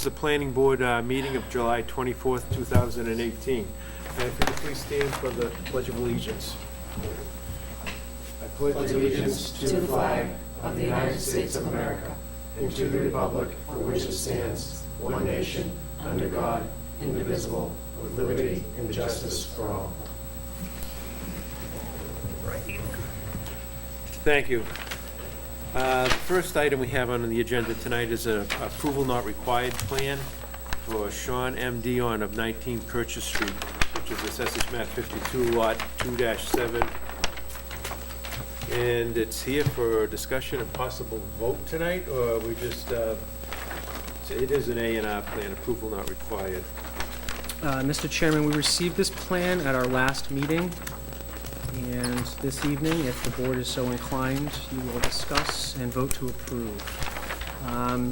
the planning board meeting of July 24th, 2018. And if you could please stand for the Pledge of Allegiance. I pledge allegiance to the flag of the United States of America and to the republic for which it stands, one nation, under God, indivisible, with liberty and justice for all. Thank you. The first item we have on the agenda tonight is an approval not required plan for Sean M. Dion of 19 Purchase Street, which is Assessors Map 52, Lot 2-7. And it's here for discussion and possible vote tonight, or we just, it is an A&R plan, approval not required. Mr. Chairman, we received this plan at our last meeting, and this evening, if the board is so inclined, you will discuss and vote to approve.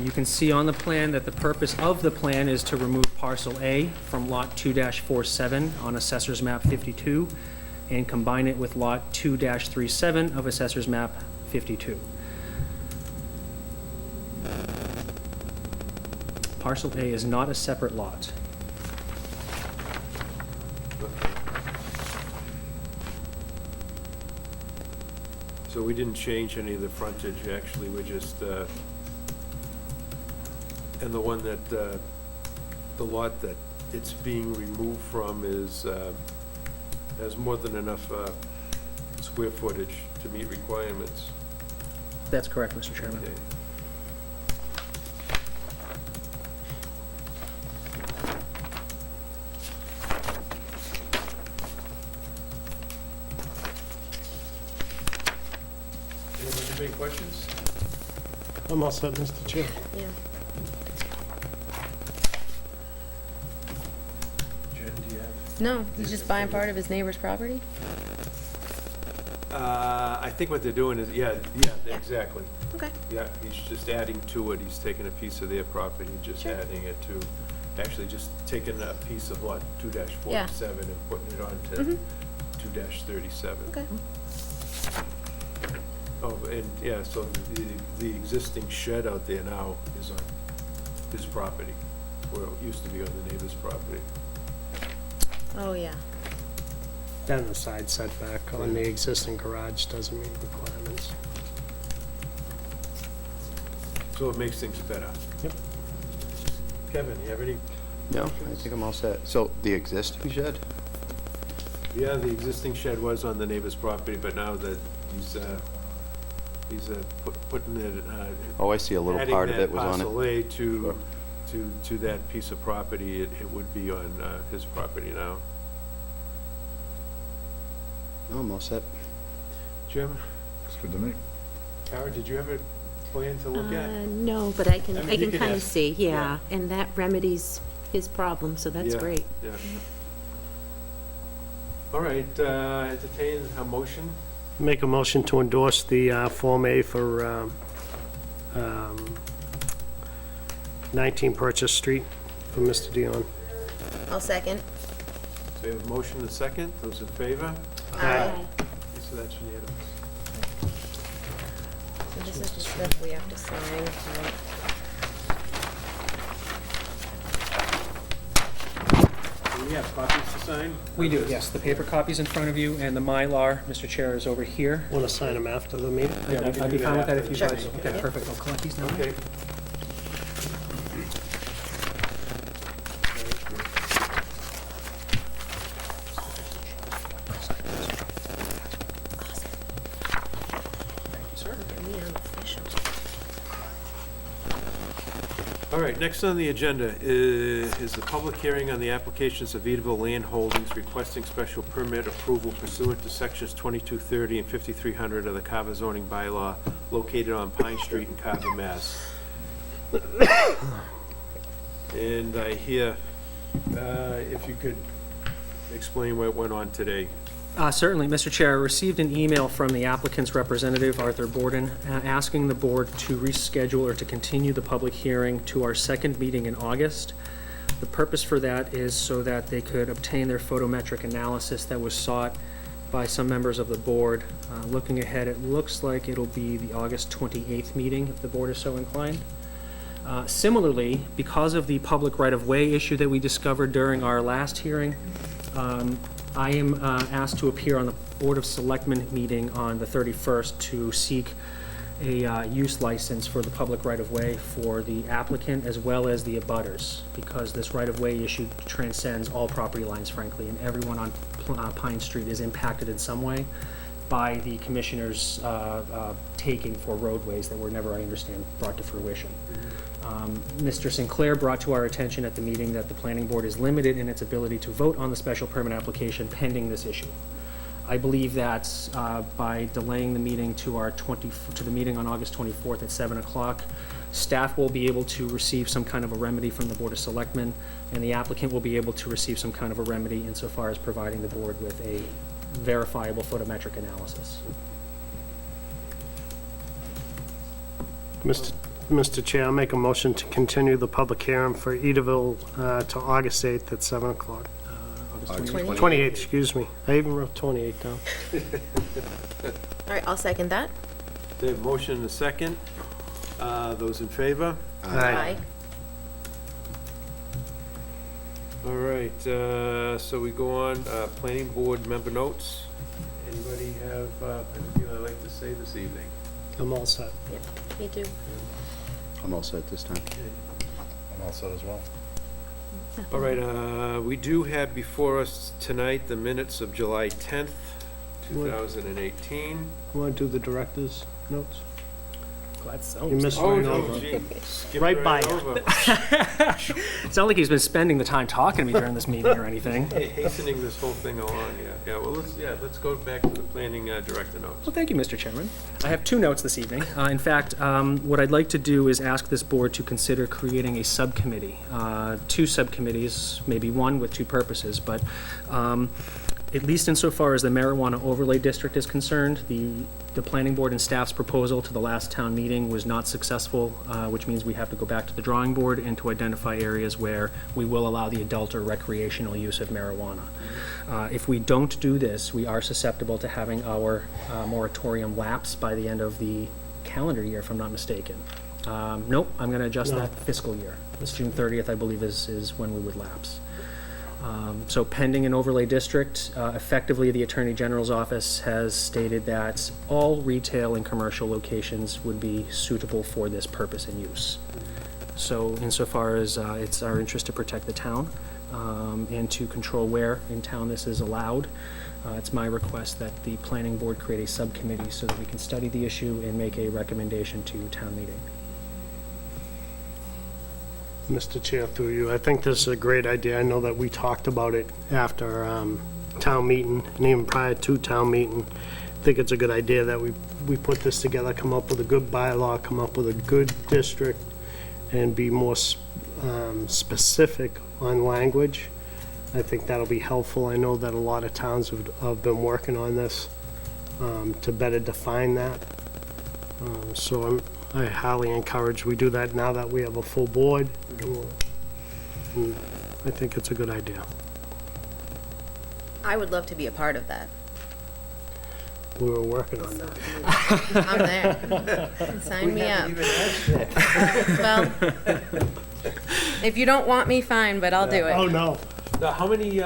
You can see on the plan that the purpose of the plan is to remove parcel A from lot 2-47 on Assessor's Map 52 and combine it with lot 2-37 of Assessor's Map 52. Parcel A is not a separate lot. So we didn't change any of the frontage, actually, we just, and the one that, the lot that it's being removed from is, has more than enough square footage to meet requirements. That's correct, Mr. Chairman. Okay. Anyone have any questions? I'm all set, Mr. Chair. Yeah. Jen, do you have? No, he's just buying part of his neighbor's property? I think what they're doing is, yeah, exactly. Okay. Yeah, he's just adding to it, he's taking a piece of their property, and just Sure. adding it to, actually just taking a piece of lot 2-47 Yeah. and putting it onto Mhm. 2-37. Okay. Oh, and, yeah, so the existing shed out there now is on his property, where it used to be on the neighbor's property. Oh, yeah. And the side setback on the existing garage doesn't meet requirements. So it makes things better. Yep. Kevin, you have any? No, I think I'm all set. So the existing shed? Yeah, the existing shed was on the neighbor's property, but now that he's putting it, Oh, I see, a little part of it was on adding that parcel A Sure. to that piece of property, it would be on his property now. No, I'm all set. Jim, Looks good to me. Kara, did you have a plan to look at? No, but I I can mean, you can kind of ask. see, Yeah. yeah, and that remedies his problem, so that's Yeah, great. Yeah. All right, entertain a motion. Make a motion to endorse the Form A for 19 Purchase Street for Mr. Dion. I'll second. So we have a motion and a second, those in favor? Aye. So that's unanimous. So this is the stuff we have to sign, right? Do we have copies to sign? We do, yes. The paper copy's in front of you, and the Mylar, Mr. Chair, is over here. Want to sign them after the meeting? Yeah, we can I'd be do fine that with that if you after the guys, meeting. okay, perfect. I'll collect these now. Okay. We are official. All right, next on the agenda is the public hearing on the applications of Edaville Land Holdings requesting special permit approval pursuant to sections 2230 and 5300 of the Carver zoning bylaw located on Pine Street in Carver, Mass. And I hear, if you could explain what went on today. Certainly, Mr. Chair, I received an email from the applicant's representative, Arthur Borden, asking the board to reschedule or to continue the public hearing to our second meeting in August. The purpose for that is so that they could obtain their photometric analysis that was sought by some members of the board. Looking ahead, it looks like it'll be the August 28th meeting, if the board is so inclined. Similarly, because of the public right-of-way issue that we discovered during our last hearing, I am asked to appear on the Board of Selectmen meeting on the 31st to seek a use license for the public right-of-way for the applicant as well as the abutters, because this right-of-way issue transcends all property lines, frankly, and everyone on Pine Street is impacted in some way by the commissioner's taking for roadways that were never, I understand, brought to fruition. Mr. Sinclair brought to our attention at the meeting that the planning board is limited in its ability to vote on the special permit application pending this issue. I believe that by delaying the meeting to the meeting on August 24th at 7 o'clock, staff will be able to receive some kind of a remedy from the Board of Selectmen, and the applicant will be able to receive some kind of a remedy insofar as providing the board with a verifiable photometric analysis. Mr. Chair, I'll make a motion to continue the public hearing for Edaville to August 8th at 7 o'clock. August 28th. 28th, excuse me. I even wrote 28 down. All right, I'll second that. They have motion and a second. Those in favor? Aye. All right, so we go on, planning board member notes. Anybody have anything they'd like to say this evening? I'm all set. Yep, me too. I'm all set this time. I'm all set as well. All right, we do have before us tonight the minutes of July 10th, 2018. Want to do the director's notes? Glad so. You missed Oh, right no, over. gee, skipped Right by you. over. It's not like he's been spending the time talking to me during this meeting or anything. Hey, hastening this whole thing along, yeah, well, let's go back to the planning director notes. Well, thank you, Mr. Chairman. I have two notes this evening. In fact, what I'd like to do is ask this board to consider creating a subcommittee, two subcommittees, maybe one with two purposes, but at least insofar as the marijuana overlay district is concerned, the planning board and staff's proposal to the last town meeting was not successful, which means we have to go back to the drawing board and to identify areas where we will allow the adult or recreational use of marijuana. If we don't do this, we are susceptible to having our moratorium lapse by the end of the calendar year, if I'm not mistaken. Nope, I'm going to adjust No. that fiscal year. This June 30th, I believe, is when we would lapse. So pending an overlay district, effectively the Attorney General's office has stated that all retail and commercial locations would be suitable for this purpose and use. So insofar as it's our interest to protect the town and to control where in town this is allowed, it's my request that the planning board create a subcommittee so that we can study the issue and make a recommendation to town meeting. Mr. Chair, through you, I think this is a great idea. I know that we talked about it after town meeting, and even prior to town meeting. I think it's a good idea that we put this together, come up with a good bylaw, come up with a good district, and be more specific on language. I think that'll be helpful. I know that a lot of towns have been working on this to better define that. So I highly encourage we do that now that we have a full board. I think it's a good idea. I would love to be a part of that. We were working on that. I'm there. Sign me up. Well, if you don't want me, fine, but I'll do it. Oh, no. Now, how many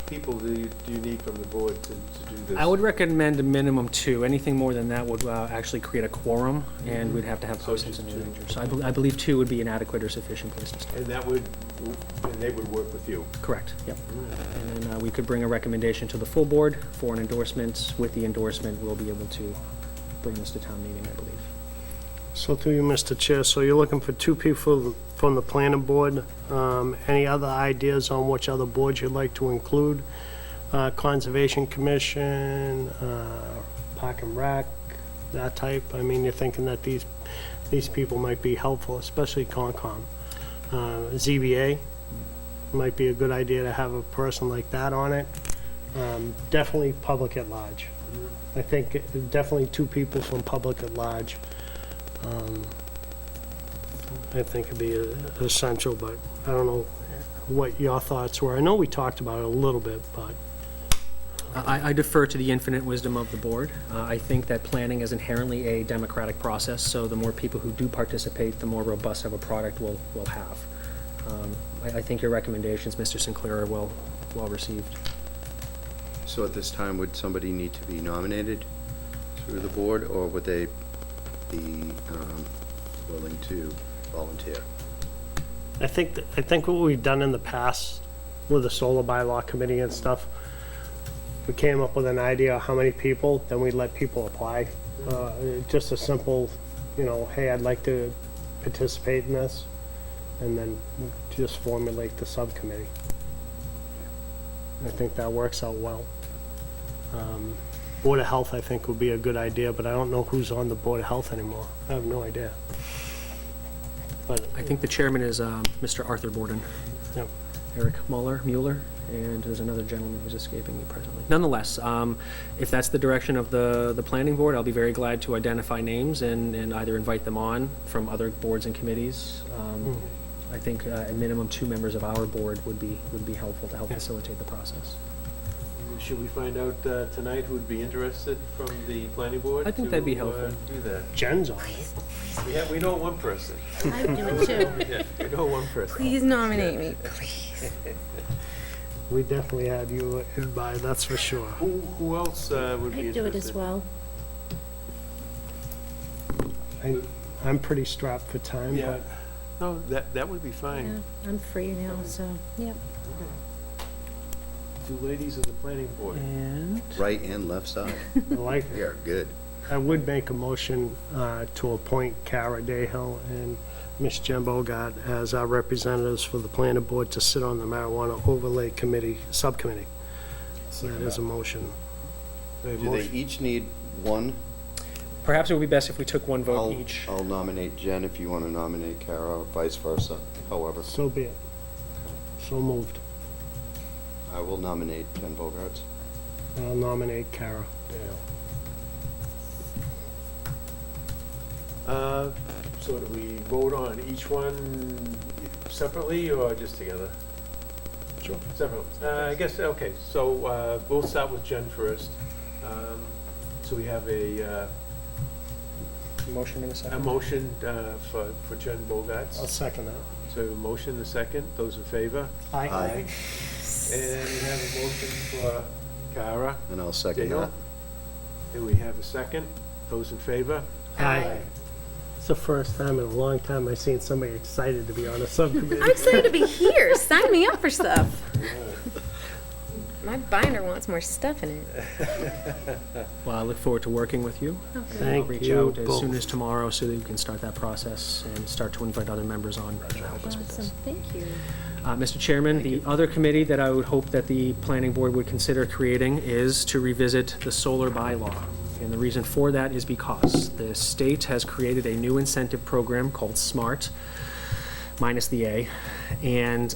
people do you need from the board to do this? I would recommend a minimum two. Anything more than that would actually create a quorum, and we'd have to have postings and arrangers. So I believe two would be an adequate or sufficient place to start. And they would work with you? Correct, yep. And then we could bring a recommendation to the full board for an endorsement. With the endorsement, we'll be able to bring this to town meeting, I believe. So through you, Mr. Chair, so you're looking for two people from the planning board. Any other ideas on which other boards you'd like to include? Conservation Commission, Park and Rec, that type? I mean, you're thinking that these people might be helpful, especially Concom. ZBA, might be a good idea to have a person like that on it. Definitely public at large. I think definitely two people from public at large. I think it'd be essential, but I don't know what your thoughts were. I know we talked about it a little bit, but I defer to the infinite wisdom of the board. I think that planning is inherently a democratic process, so the more people who do participate, the more robust of a product we'll have. I think your recommendations, Mr. Sinclair, are well received. So at this time, would somebody need to be nominated through the board, or would they be willing to volunteer? I think what we've done in the past with the solar bylaw committee and stuff, we came up with an idea of how many people, then we let people apply. Just a simple, hey, I'd like to participate in this, and then just formulate the subcommittee. I think that works out well. Board of Health, I think, would be a good idea, but I don't know who's on the Board of Health anymore. I have no idea. But, I think the chairman is Mr. Arthur Borden. yep. Eric Mueller, and there's another gentleman who's escaping me presently. Nonetheless, if that's the direction of the planning board, I'll be very glad to identify names and either invite them on from other boards and committees. I think a minimum 2 members of our board would be helpful to help facilitate the process. Should we find out tonight who'd be interested from the planning board? I think that'd be to, helpful. Do that. Jen's on it. We know one person. I would do it too. Yeah, we know one person. Please nominate me, please. We definitely had you in mind, that's for sure. Who else would be I'd interested? do it as well. I'm pretty strapped for time, Yeah. but No, that would be fine. Yeah, I'm free now, so, yeah. 2 ladies of the planning board. And Right and left side. I like We it. are good. I would make a motion to appoint Kara Dayhill and Ms. Jen Bogart as our representatives for the planning board to sit on the marijuana overlay committee, subcommittee. That is a motion. A Do they motion. each need one? perhaps it would be best if we took one vote each. I'll nominate Jen if you want to nominate Kara, or vice versa, however. So be it. So moved. I will nominate Jen Bogarts. I'll nominate Kara Dayhill. So do we vote on each one separately or just together? Sure. Separately. I guess, okay, so we'll start with Jen first. So we have a Motion in a second. motion for Jen Bogarts. I'll second that. So a motion and a second, those in favor? Aye. And we have a motion for Kara And I'll second Dayhill. that. And we have a second, those in favor? Aye. It's the first time in a long time I've seen somebody excited to be on a subcommittee. I'm excited to be here. Sign me up for stuff. My binder wants more stuff in it. Well, I look forward to working with you. I'll Thank reach you out as both. soon as tomorrow so that we can start that process and start to invite other members on to help us with Awesome, this. thank you. Mr. Chairman, the other committee that I would hope that the planning board would consider creating is to revisit the solar bylaw. And the reason for that is because the state has created a new incentive program called SMART, minus the A. And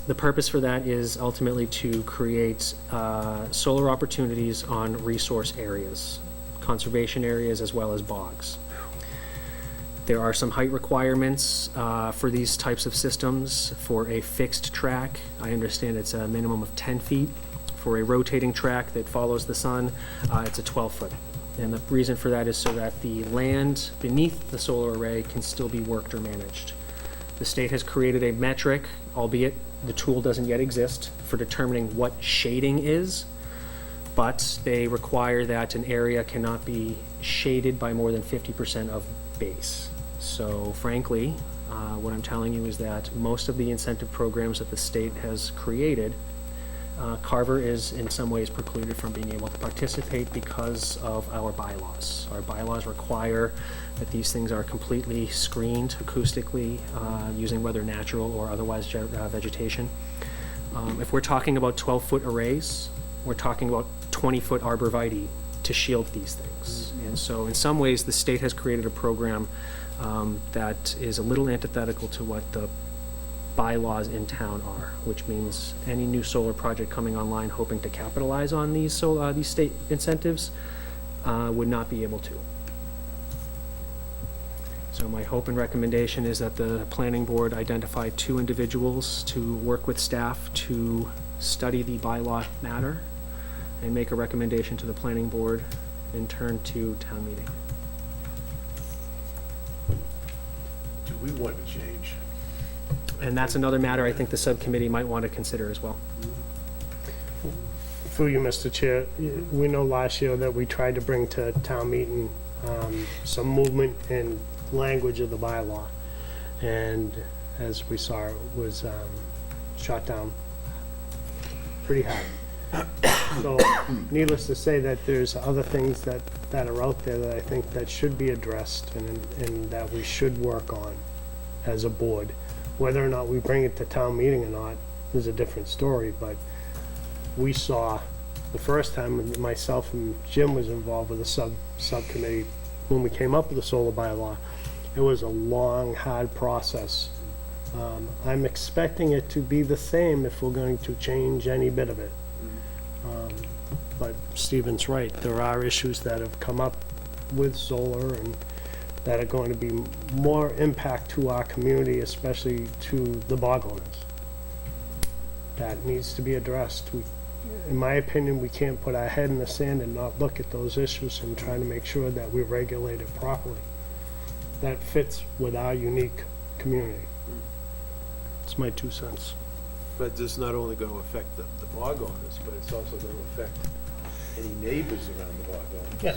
the purpose for that is ultimately to create solar opportunities on resource areas, conservation areas, as well as bogs. There are some height requirements for these types of systems. For a fixed track, I understand it's a minimum of 10 feet. For a rotating track that follows the sun, it's a 12-foot. And the reason for that is so that the land beneath the solar array can still be worked or managed. The state has created a metric, albeit the tool doesn't yet exist, for determining what shading is, but they require that an area cannot be shaded by more than 50% of base. So frankly, what I'm telling you is that most of the incentive programs that the state has created, Carver is in some ways precluded from being able to participate because of our bylaws. Our bylaws require that these things are completely screened acoustically, using whether natural or otherwise vegetation. If we're talking about 12-foot arrays, we're talking about 20-foot arborvitae to shield these things. And so in some ways, the state has created a program that is a little antithetical to what the bylaws in town are, which means any new solar project coming online hoping to capitalize on these state incentives would not be able to. So my hope and recommendation is that the planning board identify 2 individuals to work with staff to study the bylaw matter and make a recommendation to the planning board and turn to town meeting. Do we want to change? And that's another matter I think the subcommittee might want to consider as well. Through you, Mr. Chair, we know last year that we tried to bring to town meeting some movement and language of the bylaw. And as we saw, it was shot down pretty hard. So needless to say that there's other things that are out there that I think that should be addressed and that we should work on as a board. Whether or not we bring it to town meeting or not is a different story, but we saw the first time when myself and Jim was involved with the subcommittee, when we came up with the solar bylaw, it was a long, hard process. I'm expecting it to be the same if we're going to change any bit of it. But Stephen's right, there are issues that have come up with solar and that are going to be more impact to our community, especially to the bog owners. That needs to be addressed. In my opinion, we can't put our head in the sand and not look at those issues and try to make sure that we regulate it properly. That fits with our unique community. It's my 2 cents. But this is not only going to affect the bog owners, but it's also going to affect any neighbors around the bog owners. Yeah.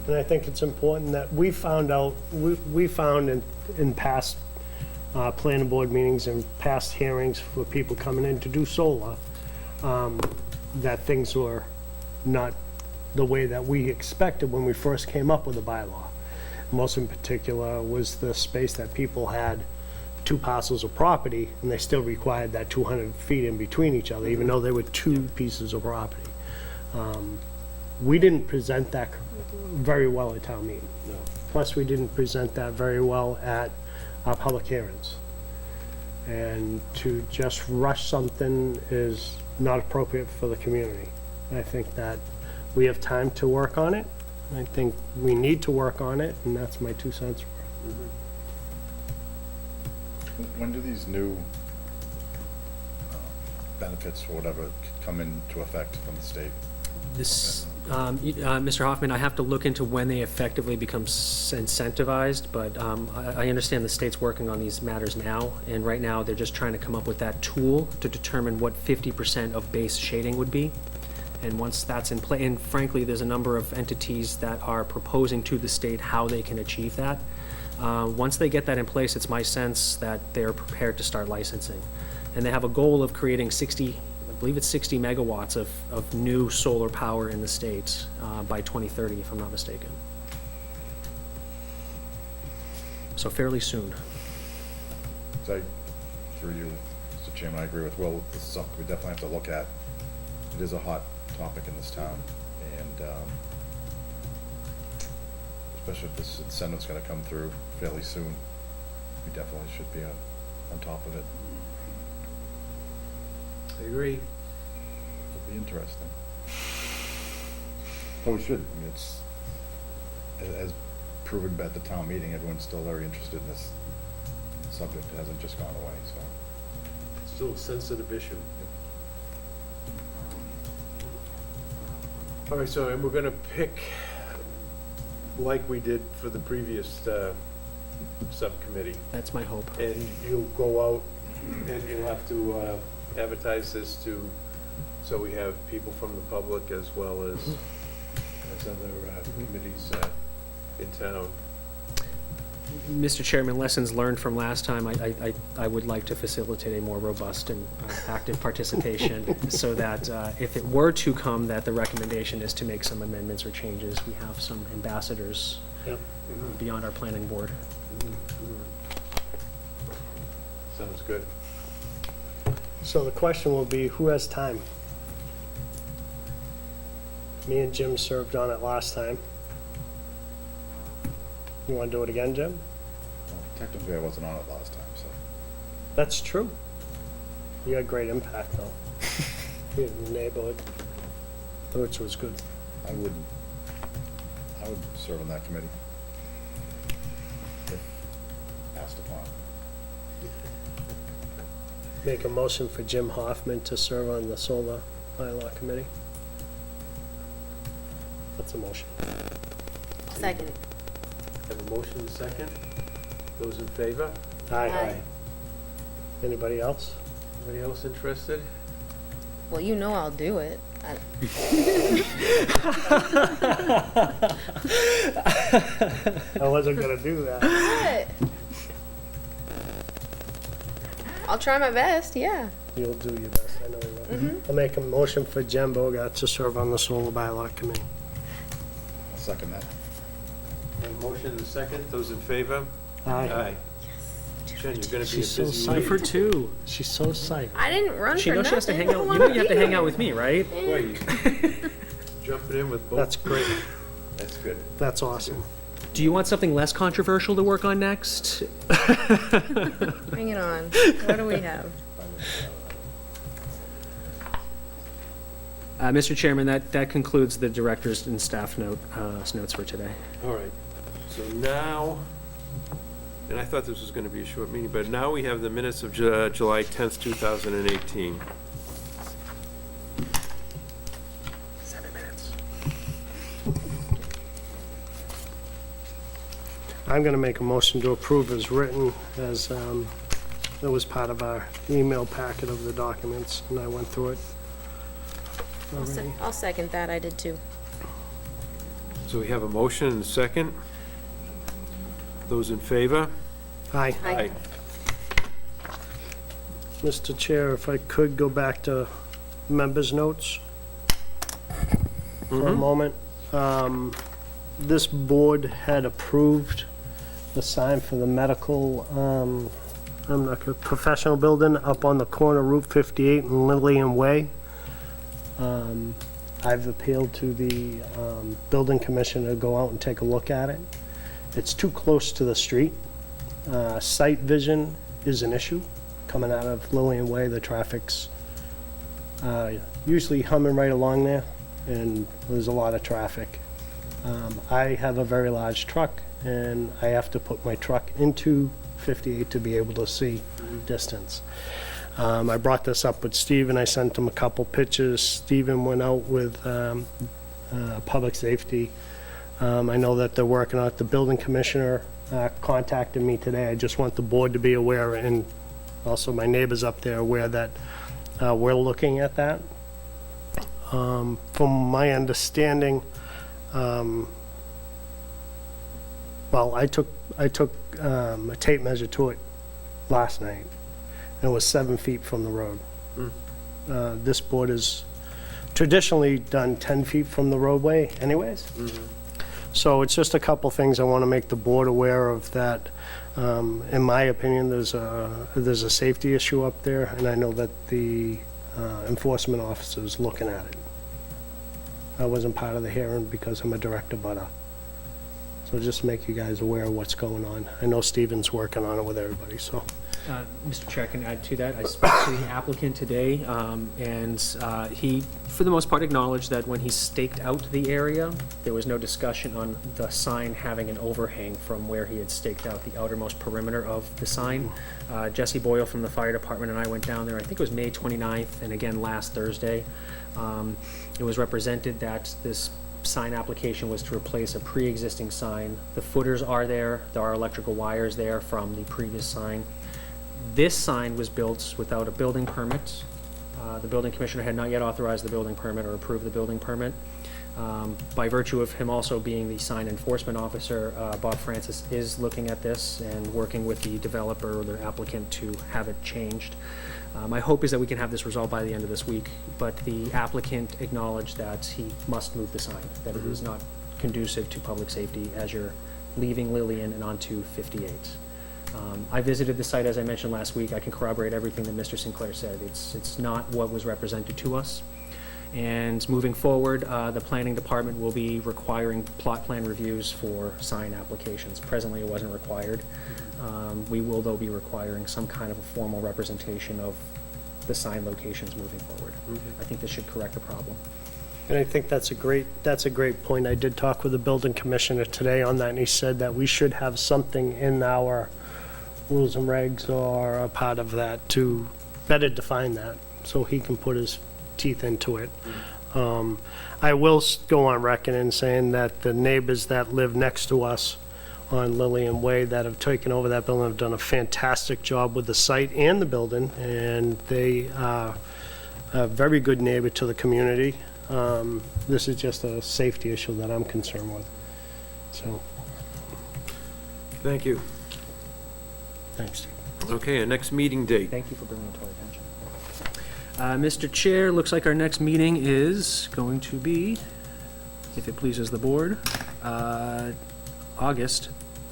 And I think it's important that we found out, we found in past planning board meetings and past hearings for people coming in to do solar, that things were not the way that we expected when we first came up with the bylaw. Most in particular was the space that people had 2 parcels of property, and they still required that 200 feet in between each other, even though they were 2 pieces of property. We didn't present that very well at town meeting. No. Plus, we didn't present that very well at our public hearings. And to just rush something is not appropriate for the community. I think that we have time to work on it. I think we need to work on it, and that's my 2 cents worth. When do these new benefits or whatever come into effect from the state? This, Mr. Hoffman, I have to look into when they effectively become incentivized, but I understand the state's working on these matters now, and right now they're just trying to come up with that tool to determine what 50% of base shading would be. And once that's in play, and frankly, there's a number of entities that are proposing to the state how they can achieve that. Once they get that in place, it's my sense that they're prepared to start licensing. And they have a goal of creating 60, I believe it's 60 megawatts of new solar power in the state by 2030, if I'm not mistaken. So fairly soon. So through you, Mr. Chairman, I agree with Will. This is something we definitely have to look at. It is a hot topic in this town, and especially if this incentive's gonna come through fairly soon, we definitely should be on top of it. I agree. It'll be interesting. But we should, I mean, it's, as proven at the town meeting, everyone's still very interested in this subject. It hasn't just gone away, so. It's still a sensitive issue. All right, so, and we're gonna pick, like we did for the previous subcommittee, That's my hope. and you'll go out and you'll have to advertise this to, so we have people from the public as well as other committees in town. Mr. Chairman, lessons learned from last time, I would like to facilitate a more robust and active participation so that if it were to come that the recommendation is to make some amendments or changes, we have some ambassadors Yep. beyond our planning board. Sounds good. So the question will be, who has time? Me and Jim served on it last time. You want to do it again, Jim? Well, technically, I wasn't on it last time, so. That's true. You had great impact, though. In the neighborhood, which was good. I would serve on that committee. If asked upon. Make a motion for Jim Hoffman to serve on the solar bylaw committee. That's a motion. Second. Have a motion and a second. Those in favor? Aye. Anybody else? Anybody else interested? Well, you know I'll do it. I wasn't gonna do that. What? I'll try my best, yeah. You'll do your best, I know you will. I'll make a motion for Jen Bogart to serve on the solar bylaw committee. I'll second that. Have a motion and a second. Those in favor? Aye. Jen, you're gonna be a She's so busy psyched. week. For two. She's so psyched. I didn't run She for knows she has to nothing. hang out, you know you have to hang out with me, right? Boy, you jumping in with both. That's great. That's good. That's awesome. Do you want something less controversial to work on next? Bring it on. What do we have? Mr. Chairman, that concludes the director's and staff notes for today. All right. So now, and I thought this was gonna be a short meeting, but now we have the minutes of July 10th, 2018. 7 minutes. I'm gonna make a motion to approve as written, as, it was part of our email packet of the documents, and I went through it. already. I'll second that. I did too. So we have a motion and a second. Those in favor? Aye. Aye. Mr. Chair, if I could go back to members' notes for a moment. This board had approved the sign for the medical, professional building up on the corner Route 58 and Lillian Way. I've appealed to the building commissioner to go out and take a look at it. It's too close to the street. Sight vision is an issue. Coming out of Lillian Way, the traffic's usually humming right along there, and there's a lot of traffic. I have a very large truck, and I have to put my truck into 58 to be able to see distance. I brought this up with Steve, and I sent him a couple pictures. Steven went out with public safety. I know that they're working on it. The building commissioner contacted me today. I just want the board to be aware, and also my neighbors up there aware that we're looking at that. From my understanding, well, I took a tape measure to it last night, and it was 7 feet from the road. This board has traditionally done 10 feet from the roadway anyways. So it's just a couple things I want to make the board aware of, that, in my opinion, there's a safety issue up there, and I know that the enforcement officer is looking at it. I wasn't part of the hearing because I'm a direct abutter. So just to make you guys aware of what's going on. I know Steven's working on it with everybody, so. Mr. Chair, I can add to that. I spoke to the applicant today, and he, for the most part, acknowledged that when he staked out the area, there was no discussion on the sign having an overhang from where he had staked out the outermost perimeter of the sign. Jesse Boyle from the fire department and I went down there, I think it was May 29th, and again last Thursday. It was represented that this sign application was to replace a pre-existing sign. The footers are there are electrical wires there from the previous sign. This sign was built without a building permit. The building commissioner had not yet authorized the building permit or approved the building permit. By virtue of him also being the sign enforcement officer, Bob Francis is looking at this and working with the developer or the applicant to have it changed. My hope is that we can have this resolved by the end of this week, but the applicant acknowledged that he must move the sign, that it is not conducive to public safety as you're leaving Lillian and onto 58. I visited the site, as I mentioned last week. I can corroborate everything that Mr. Sinclair said. It's not what was represented to us. And moving forward, the planning department will be requiring plot plan reviews for sign applications. Presently, it wasn't required. We will, though, be requiring some kind of a formal representation of the sign locations moving forward. I think this should correct the problem. And I think that's a great point. I did talk with the building commissioner today on that, and he said that we should have something in our rules and regs or a part of that to better define that, so he can put his teeth into it. I will go on record in saying that the neighbors that live next to us on Lillian Way that have taken over that building have done a fantastic job with the site and the building, and they are a very good neighbor to the community. This is just a safety issue that I'm concerned with. So, Thank you. thanks, Steve. Okay, our next meeting date. Thank you for bringing it to our attention. Mr. Chair, looks like our next meeting is going to be, if it pleases the board, August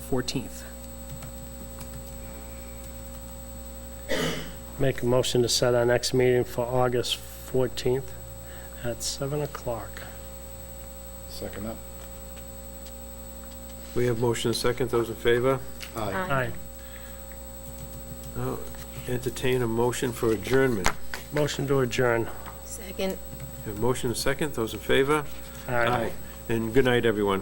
14th. Make a motion to set our next meeting for August 14th at 7 o'clock. Second that. We have motion and second. Those in favor? Aye. Aye. I'll entertain a motion for adjournment. Motion to adjourn. Second. We have motion and second. Those in favor? Aye. And good night, everyone.